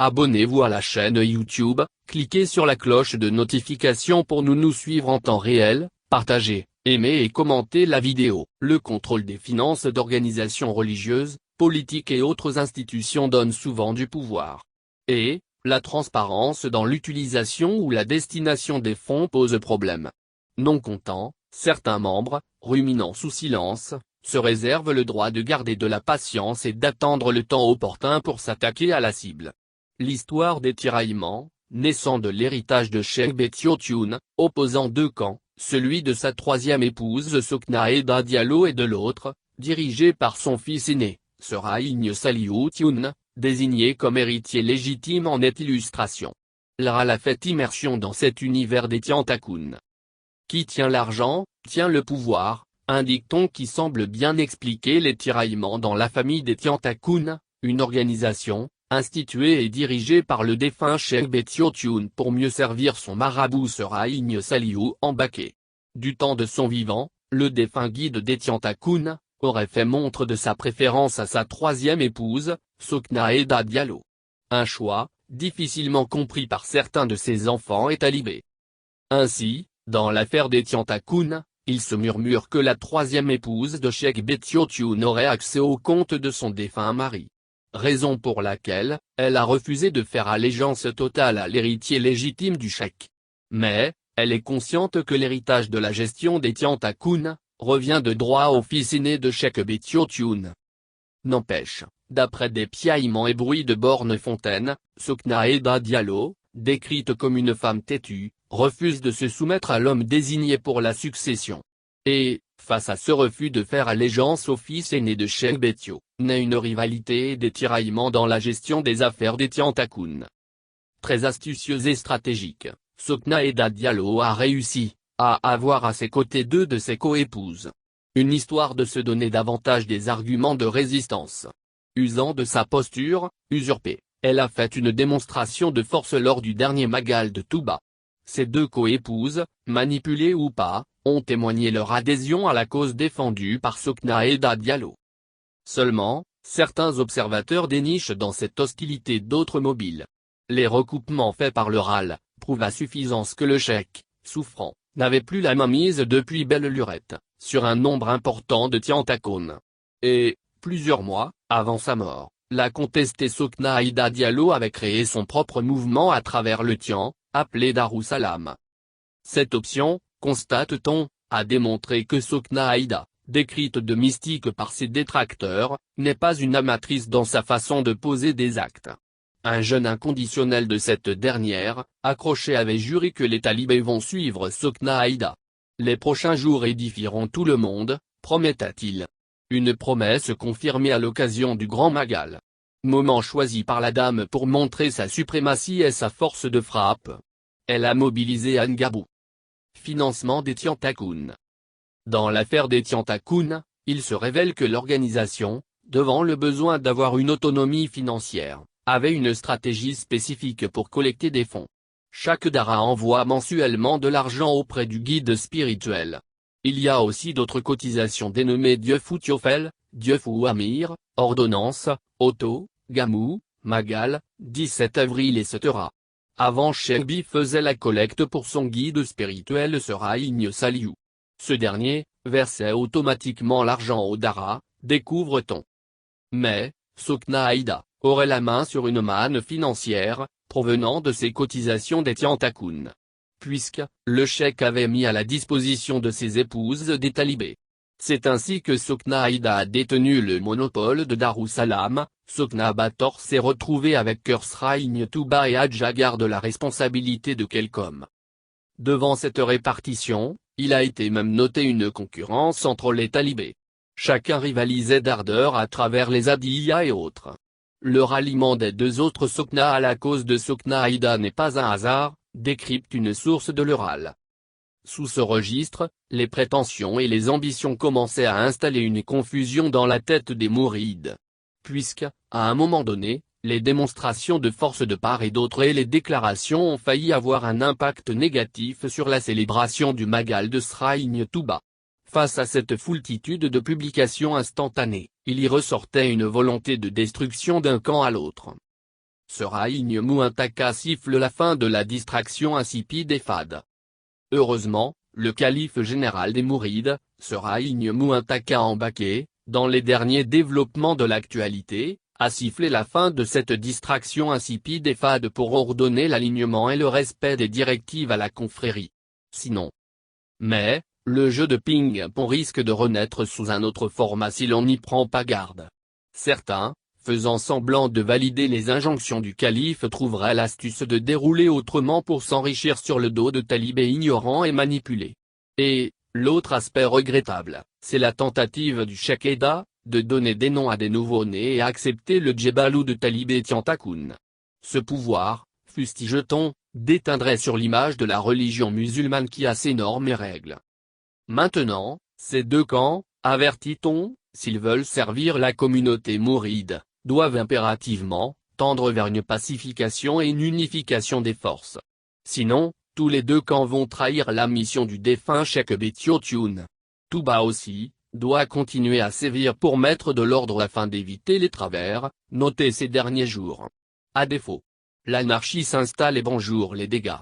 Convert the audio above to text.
Abonnez-vous à la chaîne YouTube, cliquez sur la cloche de notification pour nous suivre en temps réel, partagez, aimez et commentez la vidéo. Le contrôle des finances d'organisations religieuses, politiques et autres institutions donne souvent du pouvoir. Et, la transparence dans l'utilisation ou la destination des fonds pose problème. Non contents, certains membres, ruminant sous silence, se réservent le droit de garder de la patience et d'attendre le temps opportun pour s'attaquer à la cible. L'histoire des tiraillements, naissant de l'héritage de Cheikh Béthio Thioune, opposant deux camps, celui de sa troisième épouse Sokhna Aïda Diallo et de l'autre, dirigé par son fils aîné, Serhaïgne Saliou Thioune, désigné comme héritier légitime en est illustration. L'Aral a fait immersion dans cet univers des Tiantakoun. Qui tient l'argent, tient le pouvoir, un dicton qui semble bien expliquer les tiraillements dans la famille des Tiantakoun, une organisation, instituée et dirigée par le défunt Cheikh Béthio Thioune pour mieux servir son marabout Serhaïgne Saliou Mbacké. Du temps de son vivant, le défunt guide des Tiantakoun aurait fait montre de sa préférence à sa troisième épouse, Sokhna Aïda Diallo. Un choix, difficilement compris par certains de ses enfants et talibés. Ainsi, dans l'affaire des Tiantakoun, il se murmure que la troisième épouse de Cheikh Béthio Thioune aurait accès au compte de son défunt mari. Raison pour laquelle, elle a refusé de faire allégeance totale à l'héritier légitime du cheikh. Mais, elle est consciente que l'héritage de la gestion des Tiantakoun revient de droit au fils aîné de Cheikh Béthio Thioune. N'empêche, d'après des piaillements et bruits de borne-fontaine, Sokhna Aïda Diallo, décrite comme une femme têtue, refuse de se soumettre à l'homme désigné pour la succession. Et, face à ce refus de faire allégeance au fils aîné de Cheikh Béthio, naît une rivalité et des tiraillements dans la gestion des affaires des Tiantakoun. Très astucieuse et stratégique, Sokhna Aïda Diallo a réussi à avoir à ses côtés deux de ses coépouses. Une histoire de se donner davantage des arguments de résistance. Usant de sa posture usurpée, elle a fait une démonstration de force lors du dernier Magal de Touba. Ces deux coépouses, manipulées ou pas, ont témoigné leur adhésion à la cause défendue par Sokhna Aïda Diallo. Seulement, certains observateurs dénichent dans cette hostilité d'autres mobiles. Les recoupements faits par le RAL prouvent à suffisance que le cheikh, souffrant, n'avait plus la mainmise depuis belle lurette, sur un nombre important de Tiantakoun. Et, plusieurs mois, avant sa mort, la contestée Sokhna Aïda Diallo avait créé son propre mouvement à travers le Tian, appelé Darussalam. Cette option, constate-t-on, a démontré que Sokhna Aïda, décrite de mystique par ses détracteurs, n'est pas une amatrice dans sa façon de poser des actes. Un jeune inconditionnel de cette dernière, accroché avait juré que les talibés vont suivre Sokhna Aïda. Les prochains jours édifieront tout le monde, promettait-il. Une promesse confirmée à l'occasion du Grand Magal. Moment choisi par la dame pour montrer sa suprématie et sa force de frappe. Elle a mobilisé Ngabou. Financement des Tiantakoun. Dans l'affaire des Tiantakoun, il se révèle que l'organisation, devant le besoin d'avoir une autonomie financière, avait une stratégie spécifique pour collecter des fonds. Chaque dara envoie mensuellement de l'argent auprès du guide spirituel. Il y a aussi d'autres cotisations dénommées Diefou Tiofel, Diefou Amir, Ordonnance, Auto, Gamou, Magal, 17 avril etc. Avant Cheikh Bi faisait la collecte pour son guide spirituel Serhaïgne Saliou. Ce dernier, versait automatiquement l'argent au dara, découvre-t-on. Mais, Sokhna Aïda aurait la main sur une manne financière, provenant de ses cotisations des Tiantakoun. Puisque, le cheikh avait mis à la disposition de ses épouses des talibés. C'est ainsi que Sokhna Aïda a détenu le monopole de Darussalam. Sokhna Bator s'est retrouvé avec Serhaïgne Touba et Hadja garde la responsabilité de quelcom. Devant cette répartition, il a été même noté une concurrence entre les talibés. Chacun rivalisait d'ardeur à travers les adiyas et autres. Le ralliement des deux autres Sokhna à la cause de Sokhna Aïda n'est pas un hasard, décrypte une source de l'Ural. Sous ce registre, les prétentions et les ambitions commençaient à installer une confusion dans la tête des mourides. Puisque, à un moment donné, les démonstrations de force de part et d'autre et les déclarations ont failli avoir un impact négatif sur la célébration du Magal de Serhaïgne Touba. Face à cette foultitude de publications instantanées, il y ressortait une volonté de destruction d'un camp à l'autre. Serhaïgne Muntaka siffle la fin de la distraction insipide et fade. Heureusement, le calife général des Mourides, Serhaïgne Muntaka Mbacké, dans les derniers développements de l'actualité, a sifflé la fin de cette distraction insipide et fade pour ordonner l'alignement et le respect des directives à la confrérie. Sinon. Mais, le jeu de ping-pong risque de renaître sous un autre format si l'on n'y prend pas garde. Certains, faisant semblant de valider les injonctions du calife, trouveraient l'astuce de dérouler autrement pour s'enrichir sur le dos de talibés ignorants et manipulés. Et, l'autre aspect regrettable, c'est la tentative du cheikh Eda, de donner des noms à des nouveau-nés et accepter le djebalou de talibé Tiantakoun. Ce pouvoir, fustige-t-on, déteindrait sur l'image de la religion musulmane qui a ses normes et règles. Maintenant, ces deux camps, avertit-on, s'ils veulent servir la communauté mouride, doivent impérativement tendre vers une pacification et une unification des forces. Sinon, tous les deux camps vont trahir la mission du défunt cheikh Béthio-Thioune. Touba aussi doit continuer à sévir pour mettre de l'ordre afin d'éviter les travers, notés ces derniers jours. À défaut, l'anarchie s'installe et bonjour les dégâts.